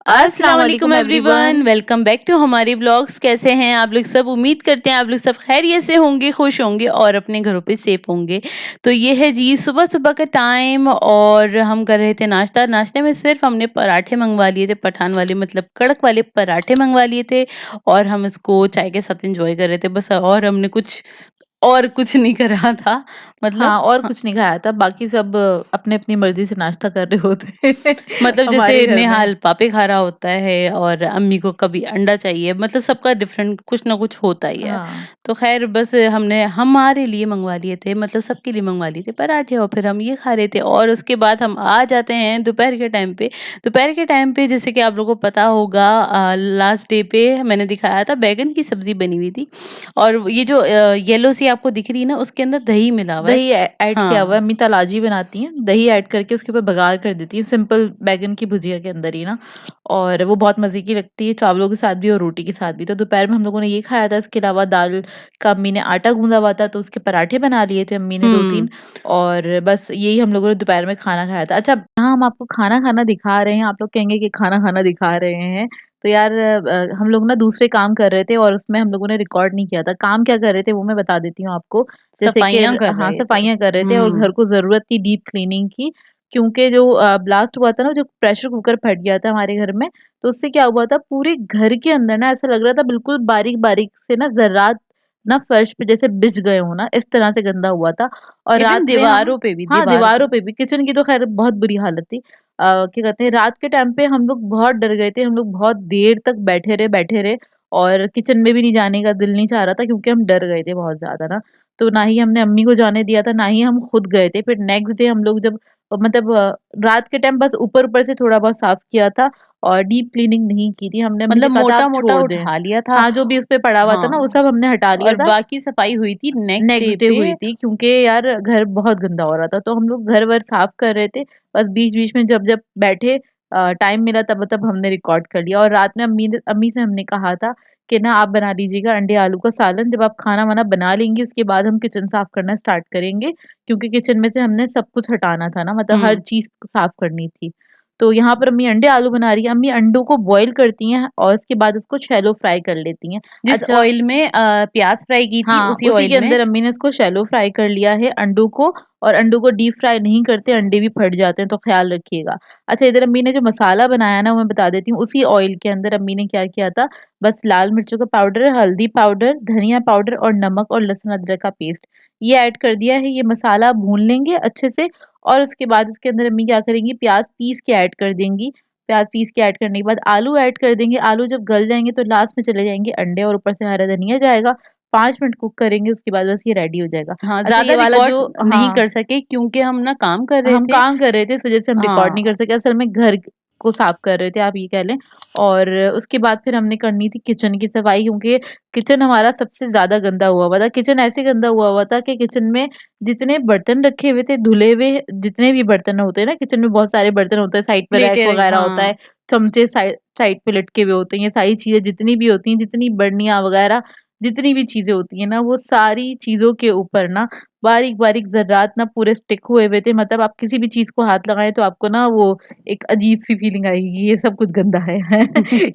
अस्सलाम अस्सलाम वालेकुम वालेकुम everyone, everyone, welcome back to हमारे ब्लॉग्स। कैसे हैं आप लोग सब? उम्मीद करते हैं आप लोग सब खैरियत से होंगे, खुश होंगे और अपने घरों पे सेफ होंगे। तो ये है जी सुबह-सुबह का टाइम और हम कर रहे थे नाश्ता। नाश्ते में सिर्फ हमने पराठे मंगवा लिए थे, पठान वाले मतलब कड़क वाले पराठे मंगवा लिए थे और हम इसको चाय के साथ एन्जॉय कर रहे थे बस। और हमने कुछ नहीं करा था मतलब हाँ, और हाँ। कुछ नहीं खाया था, बाकी सब अपनी-अपनी मर्ज़ी से नाश्ता कर रहे होते हैं मतलब जैसे हमारे घर में। नेहाल पापे खा रहा होता है और अम्मी को कभी अंडा चाहिए, मतलब सबका डिफरेंट कुछ ना कुछ होता ही है। हाँ, तो खैर बस हमने हमारे लिए मंगवा लिए थे, मतलब सबके लिए मंगवा लिए थे पराठे और फिर हम ये खा रहे थे और उसके बाद हम आ जाते हैं दोपहर के टाइम पे। दोपहर के टाइम पे जैसे कि आप लोगों को पता होगा लास्ट डे पे मैंने दिखाया था बैंगन की सब्जी बनी हुई थी और ये जो येलो सी आपको दिख रही है ना, उसके अंदर दही मिला हुआ है। दही ऐड किया हुआ है, हाँ। अम्मी तलाजी बनाती हैं, दही ऐड करके उसके ऊपर बघार कर देती हैं, सिंपल बैंगन की भुजिया के अंदर ही ना, और वो बहुत मज़े की लगती है चावलों के साथ भी और रोटी के साथ भी। तो दोपहर में हम लोगों ने ये खाया था, इसके अलावा दाल का अम्मी ने आटा गूँधा हुआ था, तो उसके पराठे बना लिए थे अम्मी ने हुँ। 2-3, और बस यही हम लोगों ने दोपहर में खाना खाया था। अच्छा, यहाँ हम आपको खाना खाना दिखा रहे हैं, आप लोग कहेंगे कि खाना खाना दिखा रहे हैं, तो यार हम लोग ना दूसरे काम कर रहे थे और उसमें हम लोगों ने रिकॉर्ड नहीं किया था। काम क्या कर रहे थे वो मैं बता देती हूँ आपको। जैसे कि सफाइयाँ कर हाँ, रहे थे। सफाइयाँ कर रहे थे और हुँ। घर को ज़रूरत थी डीप क्लीनिंग की, क्योंकि जो ब्लास्ट हुआ था ना, जो प्रेशर कुकर फट गया था हमारे घर में, तो उससे क्या हुआ था, पूरे घर के अंदर ना ऐसा लग रहा था बिल्कुल बारीक-बारीक से ना ज़र्रात ना फर्श पे जैसे बिछ गए हों ना, इस तरह से गंदा हुआ था। और इवन रात में हम दीवारों पे भी, हाँ, दीवार दीवारों पे। पे भी, किचन की तो ख़ैर बहुत बुरी हालत थी। क्या कहते हैं, रात के टाइम पे हम लोग बहुत डर गए थे, हम लोग बहुत देर तक बैठे रहे और किचन में भी नहीं जाने का दिल नहीं चाह रहा था, क्योंकि हम डर गए थे बहुत ज़्यादा ना। तो ना ही हमने अम्मी को जाने दिया था, ना ही हम खुद गए थे। फिर नेक्स्ट डे हम लोग जब मतलब रात के टाइम बस ऊपर-ऊपर से थोड़ा बहुत साफ किया था और डीप क्लीनिंग नहीं की थी। हमने अम्मी से मतलब कहा था आप मोटा-मोटा छोड़ दें। उठा लिया था। हाँ, जो भी उस पे पड़ा हुआ था ना, वो हाँ, सब हमने हटा लिया और था। बाकी सफाई हुई थी नेक्स्ट डे नेक्स्ट डे पे। हुई थी, क्योंकि यार घर बहुत गंदा हो रहा था, तो हम लोग घर-वर साफ कर रहे थे। बस बीच-बीच में जब-जब बैठे टाइम मिला तब-तब हमने रिकॉर्ड कर लिया। और रात में अम्मी से हमने कहा था कि ना आप बना लीजिएगा अंडे आलू का सालन, जब आप खाना-वाना बना लेंगी उसके बाद हम किचन साफ करना स्टार्ट करेंगे, क्योंकि किचन में से हमने सब कुछ हटाना था ना, मतलब हर हुँ। चीज़ साफ करनी थी। तो यहाँ पर अम्मी अंडे आलू बना रही हैं, अम्मी अंडों को बॉयल करती हैं और उसके बाद उसको शैलो फ्राई कर लेती हैं। जिस अच्छा, ऑयल में प्याज़ फ्राई की थी हाँ, उसी उसी के ऑयल में। अंदर अम्मी ने इसको शैलो फ्राई कर लिया है अंडों को, और अंडों को डीप फ्राई नहीं करते, अंडे भी फट जाते हैं, तो ख़्याल रखिएगा। अच्छा, इधर अम्मी ने जो मसाला बनाया ना, वो मैं बता देती हूँ। उसी ऑयल के अंदर अम्मी ने क्या किया था, बस लाल मिर्चों का पाउडर, हल्दी पाउडर, धनिया पाउडर और नमक और लहसुन अदरक का पेस्ट, ये ऐड कर दिया है। ये मसाला भून लेंगे अच्छे से और उसके बाद इसके अंदर अम्मी क्या करेंगी, प्याज़ पीस के ऐड कर देंगी। प्याज़ पीस के ऐड करने के बाद आलू ऐड कर देंगे। आलू जब गल जाएँगे तो लास्ट में चले जाएँगे अंडे और ऊपर से हरा धनिया जाएगा। 5 मिनट कुक करेंगे, उसके बाद बस ये रेडी हो जाएगा। हाँ, अच्छा, ज़्यादा ये वाला रिकॉर्ड जो नहीं हाँ, कर सके क्योंकि हम ना काम कर रहे हम थे। काम कर रहे थे, इस वज़ह से हम रिकॉर्ड नहीं कर हाँ। सके। असल में घर को साफ कर रहे थे, आप ये कह लें। और उसके बाद फिर हमने करनी थी किचन की सफाई, क्योंकि किचन हमारा सबसे ज़्यादा गंदा हुआ हुआ था। किचन ऐसे गंदा हुआ हुआ था कि किचन में जितने बर्तन रखे हुए थे, धुले हुए, जितने भी बर्तन होते हैं ना, किचन में बहुत सारे बर्तन होते हैं, साइड पे रैक प्लेटें रही वगैरह होता हाँ। है, चमचे साइड साइड पे लटके हुए होते हैं, ये सारी चीज़ें जितनी भी होती हैं, जितनी बर्नियाँ वगैरह, जितनी भी चीज़ें होती हैं ना, वो सारी चीज़ों के ऊपर ना बारीक-बारीक ज़र्रात ना पूरे स्टिक हुए हुए थे। मतलब आप किसी भी चीज़ को हाथ लगाएँ तो आपको ना वो एक अजीब-सी फीलिंग आएगी, ये सब कुछ गंदा है।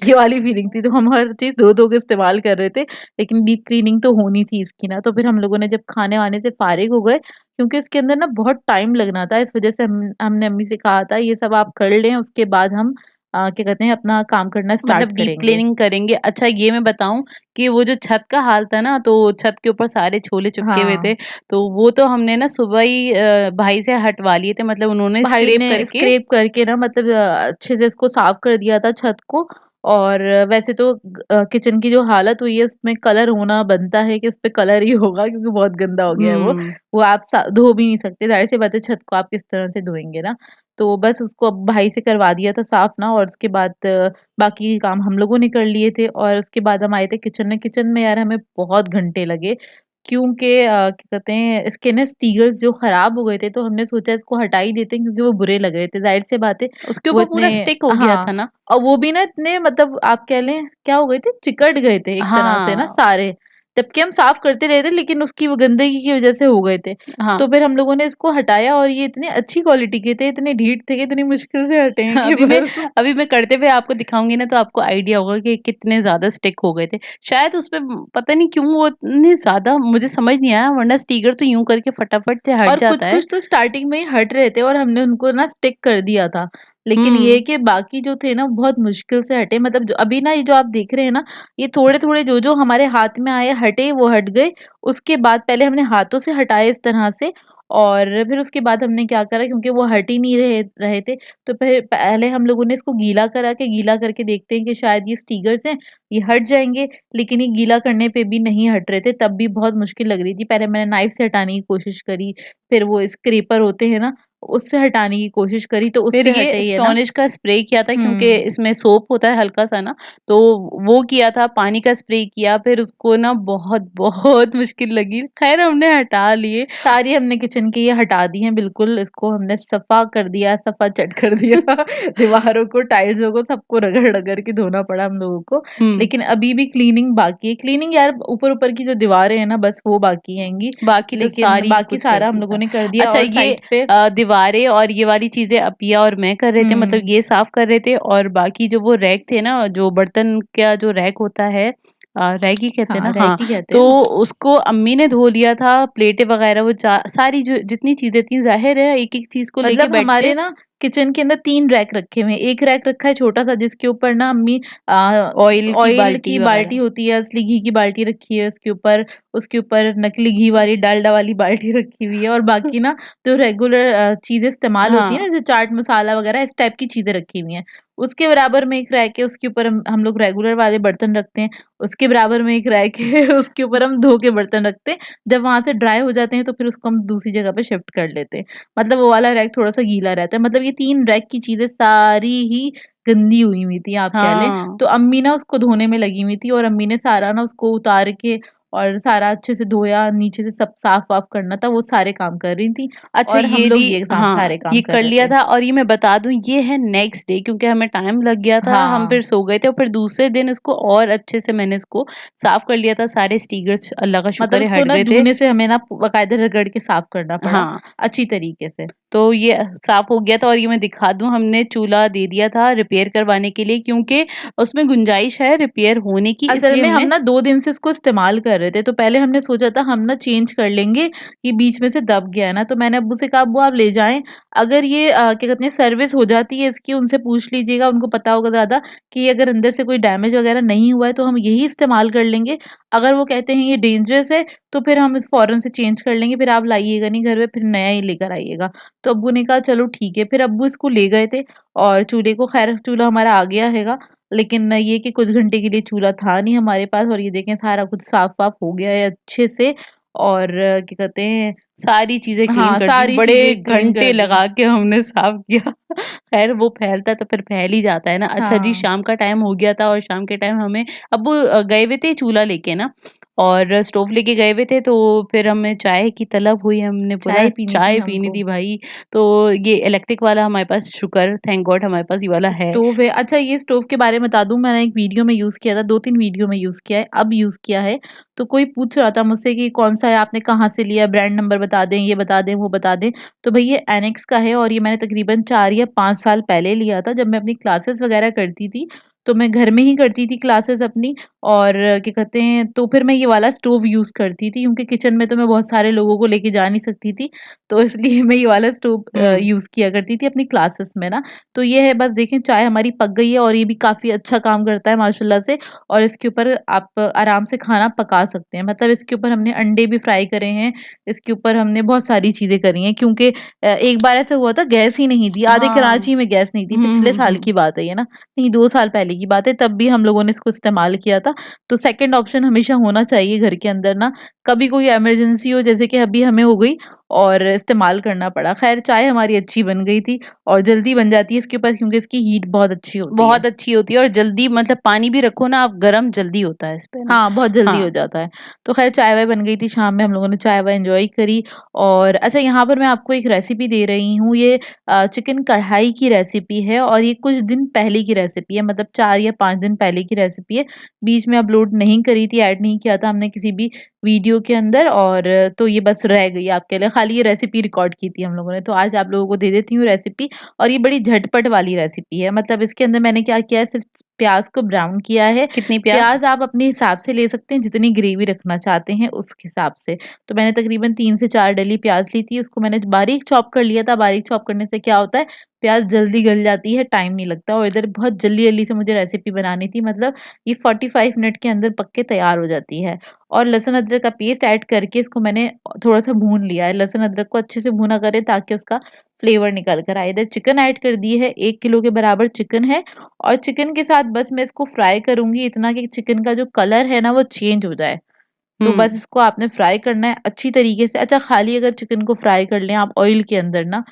ये वाली फीलिंग थी। तो हम हर चीज़ धो-धो के इस्तेमाल कर रहे थे, लेकिन डीप क्लीनिंग तो होनी थी इसकी ना। तो फिर हम लोगों ने जब खाने-वाने से फ़ारिग हो गए, क्योंकि इसके अंदर ना बहुत टाइम लगना था, इस वज़ह से हमने अम्मी से कहा था ये सब आप कर लें, उसके बाद हम क्या कहते हैं, अपना काम करना मतलब स्टार्ट डीप करेंगे। क्लीनिंग करेंगे। अच्छा ये मैं बताऊँ कि वो जो छत का हाल था ना, तो छत के ऊपर सारे छोले चिपके हुए हाँ। थे, तो वो तो हमने ना सुबह ही भाई से हटवा लिए थे, मतलब उन्होंने भाई स्क्रैप ने करके। स्क्रैप करके ना, मतलब अच्छे से इसको साफ कर दिया था छत को। और वैसे तो किचन की जो हालत हुई है, उसमें कलर होना बनता है कि उसपे कलर ही होगा, क्योंकि बहुत गंदा हो गया है वो। हुँ। वो आप धो भी नहीं सकते, ज़ाहिर-सी बात है, छत को आप किस तरह से धोएँगे ना। तो बस उसको अब भाई से करवा दिया था साफ ना, और उसके बाद बाकी काम हम लोगों ने कर लिए थे और उसके बाद हम आए थे किचन में। किचन में यार हमें बहुत घंटे लगे, क्योंकि क्या कहते हैं, इसके ना स्टीयर्स जो खराब हो गए थे, तो हमने सोचा इसको हटा ही देते हैं, क्योंकि वो बुरे लग रहे थे। ज़ाहिर-सी बात है, उसके वो ऊपर इतने पूरा स्टिक हो गया हाँ, था ना। और वो भी ना इतने, मतलब आप कह लें क्या हो गए थे, चिकट गए थे एक तरह से ना हाँ। सारे। जबकि हम साफ करते रहे थे लेकिन उसकी वो गंदगी की वज़ह से हो गए थे। हाँ। तो फिर हम लोगों ने इसको हटाया और ये इतने अच्छी क्वालिटी के थे, इतने ढीठ थे कि इतनी मुश्किल से हटे हैं कि अभी मैं बस। अभी मैं करते हुए आपको दिखाऊँगी ना तो आपको आइडिया होगा कि कितने ज़्यादा स्टिक हो गए थे। शायद उसपे पता नहीं क्यों वो इतने ज़्यादा मुझे समझ नहीं आया वरना स्टीकर तो यूँ करके फटाफट से हट और जाता है। कुछ-कुछ तो स्टार्टिंग में ही हट रहे थे और हमने उनको ना स्टिक कर दिया था। लेकिन ये है हुँ, कि बाकी जो थे ना बहुत मुश्किल से हटे, मतलब जो अभी ना ये जो आप देख रहे हैं ना, ये थोड़े-थोड़े जो-जो हमारे हाथ में आए हटे वो हट गए। उसके बाद पहले हमने हाथों से हटाए इस तरह से और फिर उसके बाद हमने क्या करा, क्योंकि वो हट ही नहीं रहे रहे थे, तो फिर पहले हम लोगों ने इसको गीला करके देखते हैं कि शायद ये स्टिकर्स हैं, ये हट जाएँगे। लेकिन ये गीला करने पे भी नहीं हट रहे थे, तब भी बहुत मुश्किल लग रही थी। पहले मैंने नाइफ से हटाने की कोशिश करी, फिर वो स्क्रैपर होते हैं ना, उससे हटाने की कोशिश करी तो फिर उससे ये हटे ये ना। एस्टोनिश का स्प्रे किया था क्योंकि हुँ। इसमें सोप होता है हल्का-सा ना, तो वो किया था, पानी का स्प्रे किया, फिर उसको ना बहुत, बहुत मुश्किल लगी। ख़ैर हमने हटा लिए। सारी हमने किचन की ये हटा दी हैं बिल्कुल, इसको हमने सफ़ा कर दिया, सफ़ा चट कर दिया। दीवारों को, टाइल्सों को, सबको रगड़-रगड़ के धोना पड़ा हम लोगों को। हुँ। लेकिन अभी भी क्लीनिंग बाकी है। क्लीनिंग यार ऊपर-ऊपर की जो दीवारें हैं ना, बस वो बाकी हैंगी। बाकी तो लेकिन सारी बाकी कुछ कर सारा हम दिया लोगों था। ने कर दिया अच्छा और ये साइड पे दीवारें और ये वाली चीज़ें अपिया और मैं कर रहे थे मतलब हुँ, ये साफ़ कर रहे थे और बाकी जो वो रैक थे ना, जो बर्तन का जो रैक होता है रैक ही कहते हैं हाँ, ना? हाँ, रैक ही कहते तो हैं। उसको अम्मी ने धो लिया था, प्लेटें वग़ैरह वो चा सारी जो जितनी चीज़ें थी ज़ाहिर है एक-एक चीज़ को लेके मतलब बैठते। हमारे ना किचन के अंदर 3 रैक रखे हुए हैं। एक रैक रखा है छोटा-सा जिसके ऊपर ना अम्मी ऑयल की ऑयल बाल्टी की बाल्टी वग़ैरह। होती है, असली घी की बाल्टी रखी है उसके ऊपर नकली घी वाली डालडा वाली बाल्टी रखी हुई है और बाकी ना जो रेगुलर चीज़ें इस्तेमाल होती है हाँ, ना, जैसे चाट मसाला वग़ैरह इस टाइप की चीज़ें रखी हुई हैं। उसके बराबर में एक रैक है, उसके ऊपर हम लोग रेगुलर वाले बर्तन रखते हैं। उसके बराबर में एक रैक है, उसके ऊपर हम धो के बर्तन रखते हैं। जब वहाँ से ड्राई हो जाते हैं तो फिर उसको हम दूसरी जगह पे शिफ्ट कर लेते हैं। मतलब वो वाला रैक थोड़ा-सा गीला रहता है। मतलब ये 3 रैक की चीज़ें सारी ही गंदी हुई हुई थी आप कह लें। हाँ। तो अम्मी ना उसको धोने में लगी हुई थी और अम्मी ने सारा ना उसको उतार के और सारा अच्छे से धोया, नीचे से सब साफ-वाफ करना था, वो सारे काम कर रही थी अच्छा और हम ये लोग जी ये काम हाँ, सारे ये काम कर कर रहे लिया थे। था और ये मैं बता दूँ ये है नेक्स्ट डे क्योंकि हमें टाइम लग गया था, हम हाँ, फिर सो गए थे और फिर दूसरे दिन इसको और अच्छे से मैंने इसको साफ कर लिया था, सारे स्टिकर्स अल्लाह का मतलब शुक्र है उसको हट ना गए थे। धोने से हमें ना बाकायदा रगड़ के साफ करना पड़ा, हाँ। अच्छी तरीके से। तो ये साफ़ हो गया था और ये मैं दिखा दूँ हमने चूल्हा दे दिया था रिपेयर करवाने के लिए क्योंकि उसमें गुंजाइश है रिपेयर होने की असल इसलिए में हम हमने। ना 2 दिन से इसको इस्तेमाल कर रहे थे, तो पहले हमने सोचा था हम ना चेंज कर लेंगे, ये बीच में से दब गया है ना, तो मैंने अब्बू से कहा अब्बू आप ले जाएँ, अगर ये क्या कहते हैं सर्विस हो जाती है इसकी उनसे पूछ लीजिएगा, उनको पता होगा ज़्यादा कि अगर अंदर से कोई डैमेज वगैरह नहीं हुआ है तो हम यही इस्तेमाल कर लेंगे। अगर वो कहते हैं ये डेंजरस है, तो फिर हम इस फ़ौरन से चेंज कर लेंगे, फिर आप लाइएगा नहीं घर पे, फिर नया ही लेकर आइएगा। तो अब्बू ने कहा चलो ठीक है, फिर अब्बू इसको ले गए थे और चूल्हे को खैर चूल्हा हमारा आ गया हैगा। लेकिन ये कि कुछ घंटे के लिए चूल्हा था नहीं हमारे पास और ये देखें सारा कुछ साफ-वाफ हो गया है अच्छे से और क्या कहते हैं सारी चीज़ें क्लीन हाँ, कर दी, सारी बड़े चीज़ें क्लीन घंटे कर दी। लगा के हमने साफ़ किया। ख़ैर वो फैलता तो फिर फैल ही जाता है ना। अच्छा जी हाँ, शाम का टाइम हो गया था और शाम के टाइम हमें अब्बू गए हुए थे चूल्हा लेके ना और स्टोव लेके गए हुए थे तो फिर हमें चाय की तलब हुई, हमने बोला चाय पीनी थी चाय पीनी हमको। थी भाई। तो ये इलेक्ट्रिक वाला हमारे पास शुक्र थैंक गॉड हमारे पास ये वाला है। स्टोव है। अच्छा ये स्टोव के बारे में बता दूँ मैंने एक वीडियो में यूज़ किया था, 2-3 वीडियो में यूज़ किया है, अब यूज़ किया है। तो कोई पूछ रहा था मुझसे कि कौन-सा है, आपने कहाँ से लिया? ब्रांड नंबर बता दें, ये बता दें, वो बता दें। तो भई ये एनेक्स का है और ये मैंने तकरीबन 4 या 5 साल पहले लिया था, जब मैं अपनी क्लासेस वगैरह करती थी। तो मैं घर में ही करती थी क्लासेस अपनी और क्या कहते हैं, तो फिर मैं ये वाला स्टोव यूज़ करती थी क्योंकि किचन में तो मैं बहुत सारे लोगों को लेके जा नहीं सकती थी। तो इसलिए मैं ये वाला स्टोव हुँ। यूज़ किया करती थी अपनी क्लासेस में ना। तो ये है बस देखें चाय हमारी पक गई है और ये भी काफ़ी अच्छा काम करता है माशाल्लाह से और इसके ऊपर आप आराम से खाना पका सकते हैं। मतलब इसके ऊपर हमने अंडे भी फ्राई करे हैं, इसके ऊपर हमने बहुत सारी चीज़ें करी हैं क्योंकि एक बार ऐसा हुआ था गैस ही नहीं थी, आधे हाँ। कराची में गैस नहीं थी, हुँ, पिछले हुँ, साल हुँ। की बात है ये ना, नहीं 2 साल पहले की बात है तब भी हम लोगों ने इसको इस्तेमाल किया था। तो सेकंड ऑप्शन हमेशा होना चाहिए घर के अंदर ना, कभी कोई इमरजेंसी हो जैसे कि अभी हमें हो गई और इस्तेमाल करना पड़ा। ख़ैर चाय हमारी अच्छी बन गई थी और जल्दी बन जाती है इसके ऊपर क्योंकि इसकी हीट बहुत अच्छी होती है। बहुत अच्छी होती है और जल्दी मतलब पानी भी रखो ना आप गरम जल्दी होता है इस पे ना। हाँ, बहुत जल्दी हो हाँ, जाता है। तो ख़ैर चाय-वाय बन गई थी, शाम में हम लोगों ने चाय-वाय एन्जॉय करी और अच्छा यहाँ पर मैं आपको एक रेसिपी दे रही हूँ, ये चिकन कढ़ाई की रेसिपी है और ये कुछ दिन पहले की रेसिपी है मतलब 4 या 5 दिन पहले की रेसिपी है। बीच में अपलोड नहीं करी थी, ऐड नहीं किया था हमने किसी भी वीडियो के अंदर और तो ये बस रह गई आपके लिए, खाली ये रेसिपी रिकॉर्ड की थी हम लोगों ने। तो आज आप लोगों को दे देती हूँ रेसिपी और ये बड़ी झटपट वाली रेसिपी है। मतलब इसके अंदर मैंने क्या किया है, सिर्फ़ प्याज़ को ब्राउन किया है। कितनी प्याज़? प्याज़ आप अपने हिसाब से ले सकते हैं, जितनी ग्रेवी रखना चाहते हैं उस हिसाब से। तो मैंने तकरीबन 3 से 4 डली प्याज़ ली थी, उसको मैंने बारीक चॉप कर लिया था। बारीक चॉप करने से क्या होता है, प्याज़ जल्दी गल जाती है, टाइम नहीं लगता और इधर बहुत जल्दी-जल्दी से मुझे रेसिपी बनानी थी मतलब ये 45 मिनट के अंदर पक के तैयार हो जाती है। और लहसुन अदरक का पेस्ट ऐड करके इसको मैंने थोड़ा-सा भून लिया है। लहसुन अदरक को अच्छे से भुना करें ताकि उसका फ्लेवर निकल कर आए। इधर चिकन ऐड कर दी है, 1 किलो के बराबर चिकन है और चिकन के साथ बस मैं इसको फ्राई करूँगी इतना कि चिकन का जो कलर है ना वो चेंज हो जाए। तो बस हुँ, इसको आपने फ्राई करना है अच्छी तरीके से। अच्छा खाली अगर चिकन को फ्राई कर लें आप ऑयल के अंदर ना,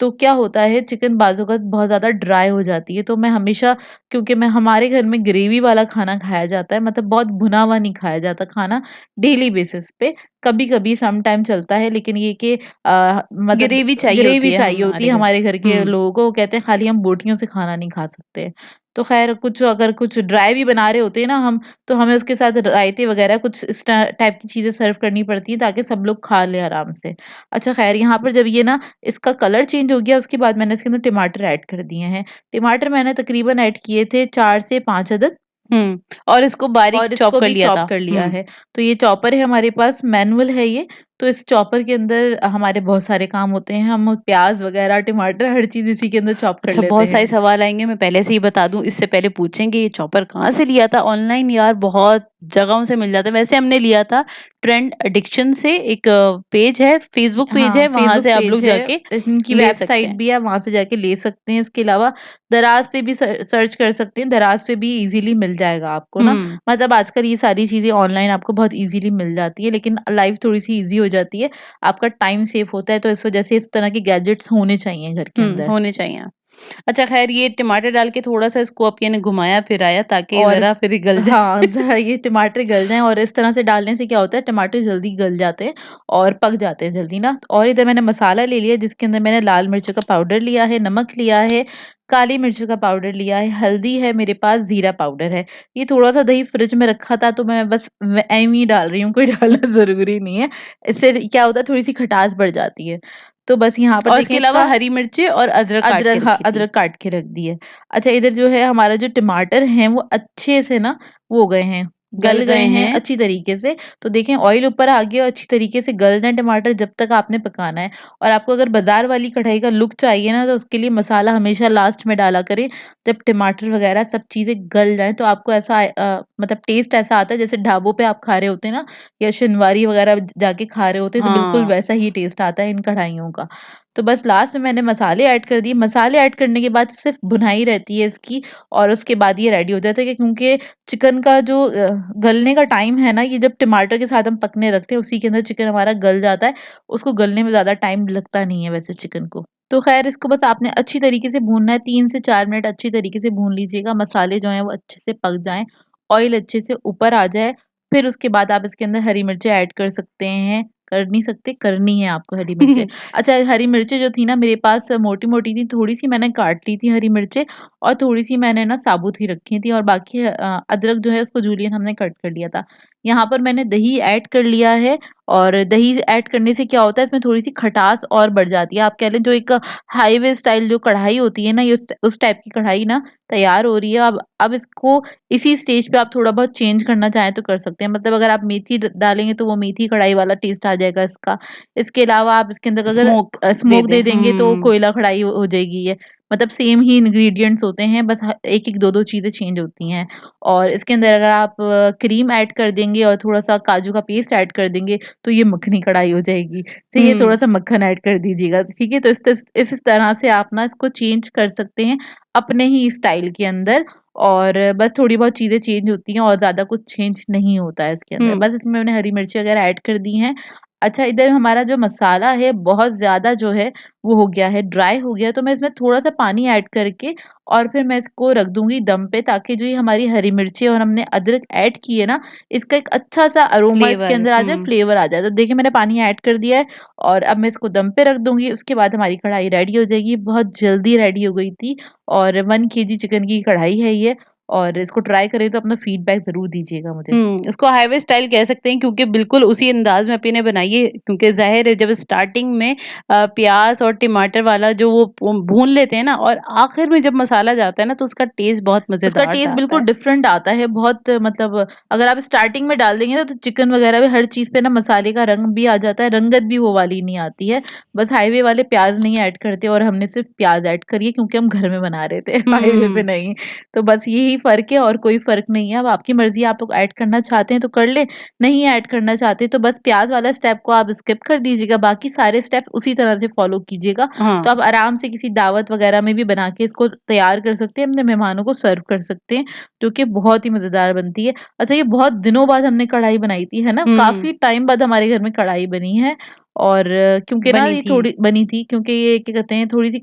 तो क्या होता है चिकन बाज़-औक़ात बहुत ज़्यादा ड्राई हो जाती है। तो मैं हमेशा क्योंकि मैं हमारे घर में ग्रेवी वाला खाना खाया जाता है मतलब बहुत भुना हुआ नहीं खाया जाता खाना डेली बेसिस पे। कभी-कभी सम टाइम चलता है लेकिन ये कि मतलब ग्रेवी चाहिए होती ग्रेवी है चाहिए होती हमारे है घर। हमारे घर के हुँ, लोगों को। वो कहते हैं खाली हम बोटियों से खाना नहीं खा सकते। तो ख़ैर कुछ अगर कुछ ड्राई भी बना रहे होते हैं ना हम, तो हमें उसके साथ रायते वग़ैरह कुछ इस टाइप की चीज़ें सर्व करनी पड़ती हैं ताकि सब लोग खा लें आराम से। अच्छा ख़ैर यहाँ पर जब ये ना इसका कलर चेंज हो गया उसके बाद मैंने इसके अंदर टमाटर ऐड कर दिए हैं। टमाटर मैंने तकरीबन ऐड किए थे 4 से 5 अदद हुँ और इसको बारीक और चॉप इसको कर भी लिया चॉप था। कर लिया हुँ, है। तो ये चॉपर है हमारे पास, मैनुअल है ये। तो इस चॉपर के अंदर हमारे बहुत सारे काम होते हैं। हम प्याज़ वग़ैरह, टमाटर हर चीज़ इसी के अंदर चॉप कर अच्छा लेते बहुत सारे हैं। सवाल आएँगे मैं पहले से ही बता दूँ, इससे पहले पूछेंगे ये चॉपर कहाँ से लिया था? ऑनलाइन यार बहुत जगहों से मिल जाता है। वैसे हमने लिया था ट्रेंड एडिक्शन से एक पेज है, फेसबुक पेज हाँ, है, वहाँ फ़ेसबुक से आप पेज लोग है, जाके इनकी ले सकते वेबसाइट हैं। भी है, वहाँ से जाके ले सकते हैं। इसके अलावा दराज़ पे भी सर्च कर सकते हैं, दराज़ पे भी ईज़िली मिल जाएगा आपको ना। हुँ, मतलब आजकल ये सारी चीज़ें ऑनलाइन आपको बहुत ईज़िली मिल जाती है, लेकिन लाइफ़ थोड़ी-सी ईज़ी हो जाती है, आपका टाइम सेव होता है, तो इस वज़ह से इस तरह के गैजेट्स होने चाहिए घर के अंदर। होने चाहिए। अच्छा ख़ैर ये टमाटर डाल के थोड़ा-सा इसको आप यानी घुमाया-फिराया ताकि और ज़रा फिर ये गल जाए। हाँ, ज़रा ये टमाटर गल जाएँ और इस तरह से डालने से क्या होता है टमाटर जल्दी गल जाते हैं और पक जाते हैं जल्दी ना। और इधर मैंने मसाला ले लिया जिसके अंदर मैंने लाल मिर्च का पाउडर लिया है, नमक लिया है, काली मिर्च का पाउडर लिया है, हल्दी है मेरे पास, ज़ीरा पाउडर है। ये थोड़ा-सा दही फ्रिज में रखा था तो मैं बस एवें ही डाल रही हूँ, कोई डालना ज़रूरी नहीं है। इससे क्या होता है थोड़ी-सी खटास बढ़ जाती है। तो बस यहाँ पर और देखें इसके अलावा इसका हरी मिर्चें और अदरक काट के अदरक हाँ, रखी थी। अदरक काट के रख दिए। अच्छा इधर जो है हमारा जो टमाटर हैं वो अच्छे से ना वो हो गए हैं, गल गल गए गए हैं हैं। अच्छी तरीके से। तो देखें ऑयल ऊपर आ गया और अच्छी तरीके से गल जाएँ टमाटर जब तक आपने पकाना है। और आपको अगर बाज़ार वाली कढ़ाई का लुक चाहिए ना तो उसके लिए मसाला हमेशा लास्ट में डाला करें। जब टमाटर वग़ैरह सब चीज़ें गल जाएँ तो आपको ऐसा मतलब टेस्ट ऐसा आता है जैसे ढाबों पे आप खा रहे होते हैं ना या शिनवारी वग़ैरह जाके खा रहे होते हैं तो बिल्कुल हाँ, वैसा ही टेस्ट आता है इन कढ़ाइयों का। तो बस लास्ट में मैंने मसाले ऐड कर दिए। मसाले ऐड करने के बाद सिर्फ़ भुनाई रहती है इसकी और उसके बाद ये रेडी हो जाता है कि क्योंकि चिकन का जो गलने का टाइम है ना, ये जब टमाटर के साथ हम पकने रखते हैं, उसी के अंदर चिकन हमारा गल जाता है। उसको गलने में ज़्यादा टाइम लगता नहीं है वैसे चिकन को। तो ख़ैर इसको बस आपने अच्छी तरीके से भूनना है, 3 से 4 मिनट अच्छी तरीके से भून लीजिएगा। मसाले जो हैं वो अच्छे से पक जाएँ, ऑयल अच्छे से ऊपर आ जाए, फिर उसके बाद आप इसके अंदर हरी मिर्चें ऐड कर सकते हैं। कर नहीं सकते, करनी है आपको हरी मिर्चें। अच्छा हरी मिर्चें जो थी ना मेरे पास मोटी-मोटी थी, थोड़ी-सी मैंने काट ली थी हरी मिर्चें और थोड़ी-सी मैंने ना साबुत ही रखी थी और बाकी अदरक जो है उसको जूलियन हमने कट कर लिया था। यहाँ पर मैंने दही ऐड कर लिया है और दही ऐड करने से क्या होता है इसमें थोड़ी-सी खटास और बढ़ जाती है। आप कह लें जो एक हाईवे स्टाइल जो कढ़ाई होती है ना, ये उस टाइप की कढ़ाई ना तैयार हो रही है। अब इसको इसी स्टेज पे आप थोड़ा बहुत चेंज करना चाहें तो कर सकते हैं। मतलब अगर आप मेथी डालेंगे तो वो मेथी कढ़ाई वाला टेस्ट आ जाएगा इसका। इसके अलावा आप इसके अंदर अगर स्मोक दे स्मोक दें। दे देंगे तो कोयला कढ़ाई हो जाएगी ये। मतलब सेम ही इंग्रीडिएंट्स होते हैं बस 1-1 2-2 चीज़ें चेंज होती हैं। और इसके अंदर अगर आप क्रीम ऐड कर देंगे और थोड़ा-सा काजू का पेस्ट ऐड कर देंगे तो ये मखनी कढ़ाई हो जाएगी। चाहिए हुँ, थोड़ा-सा मक्खन ऐड कर दीजिएगा, ठीक है? तो इस तरह से आप ना इसको चेंज कर सकते हैं अपने ही स्टाइल के अंदर और बस थोड़ी बहुत चीज़ें चेंज होती हैं और ज़्यादा कुछ चेंज नहीं होता है इसके अंदर। हुँ। बस इसमें मैंने हरी मिर्ची वगैरह ऐड कर दी हैं। अच्छा इधर हमारा जो मसाला है बहुत ज़्यादा जो है वो हो गया है, ड्राई हो गया है, तो मैं इसमें थोड़ा-सा पानी ऐड करके और फिर मैं इसको रख दूँगी दम पे ताकि जो ये हमारी हरी मिर्ची और हमने अदरक ऐड की है ना, इसका एक अच्छा-सा अरोमा इसके फ्लेवर अंदर आ जाए, हुँ। फ्लेवर आ जाए। तो देखिए मैंने पानी ऐड कर दिया है और अब मैं इसको दम पे रख दूँगी, उसके बाद हमारी कढ़ाई रेडी हो जाएगी। बहुत जल्दी रेडी हो गई थी और 1 केजी चिकन की कढ़ाई है ये और इसको ट्राई करें तो अपना फीडबैक ज़रूर दीजिएगा मुझे। उसको हाईवे स्टाइल कह सकते हैं क्योंकि बिल्कुल उसी अंदाज़ में अपी ने बनाई है क्योंकि ज़ाहिर है जब स्टार्टिंग में प्याज़ और टमाटर वाला जो वो भून लेते हैं ना और आखिर में जब मसाला जाता है ना तो उसका टेस्ट बहुत उसका मज़ेदार सा टेस्ट आता बिल्कुल है। डिफरेंट आता है, बहुत मतलब अगर आप स्टार्टिंग में डाल देंगे ना तो चिकन वगैरह भी हर चीज़ पे ना मसाले का रंग भी आ जाता है, रंगत भी वो वाली नहीं आती है। बस हाईवे वाले प्याज़ नहीं ऐड करते और हमने सिर्फ़ प्याज़ ऐड करी है क्योंकि हम घर में बना रहे थे, हाईवे पे हुँ, नहीं। तो बस यही फ़र्क है और कोई फ़र्क नहीं है, अब आपकी मर्ज़ी है आप लोग ऐड करना चाहते हैं तो कर लें, नहीं ऐड करना चाहते तो बस प्याज़ वाला स्टेप को आप स्किप कर दीजिएगा, बाकी सारे स्टेप उसी तरह से फ़ॉलो कीजिएगा। हाँ। तो आप आराम से किसी दावत वगैरह में भी बना के इसको तैयार कर सकते हैं, अपने मेहमानों को सर्व कर सकते हैं। जो कि बहुत ही मज़ेदार बनती है। अच्छा ये बहुत दिनों बाद हमने कढ़ाई बनाई थी, है ना? हुँ, काफ़ी टाइम बाद हमारे घर में कढ़ाई बनी है और क्योंकि ना बनी ये थी। थोड़ी बनी थी क्योंकि ये क्या कहते हैं थोड़ी-सी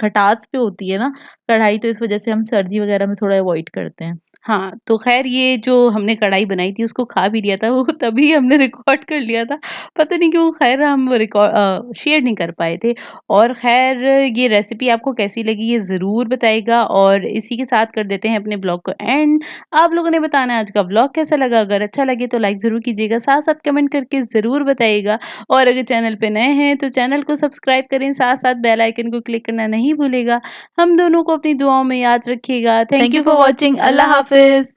खटास पे होती है ना कढ़ाई तो इस वज़ह से हम सर्दी वग़ैरह में थोड़ा अवॉइड करते हैं। हाँ, तो ख़ैर ये जो हमने कढ़ाई बनाई थी उसको खा भी लिया था, वो तभी हमने रिकॉर्ड कर लिया था। पता नहीं क्यों ख़ैर हम शेयर नहीं कर पाए थे और ख़ैर ये रेसिपी आपको कैसी लगी ये ज़रूर बताइएगा और इसी के साथ कर देते हैं अपने ब्लॉग को एंड। आप लोगों ने बताना है आज का ब्लॉग कैसा लगा? अगर अच्छा लगे तो लाइक ज़रूर कीजिएगा, साथ-साथ कमेंट करके ज़रूर बताइएगा और अगर चैनल पे नए हैं तो चैनल को सब्सक्राइब करें, साथ-साथ बेल आइकन को क्लिक करना नहीं भूलिएगा। हम दोनों को अपनी दुआओं में याद रखिएगा। Thank thank you you for for watching. Watching. अल्लाह अल्लाह हाफ़िज़। हाफ़िज़।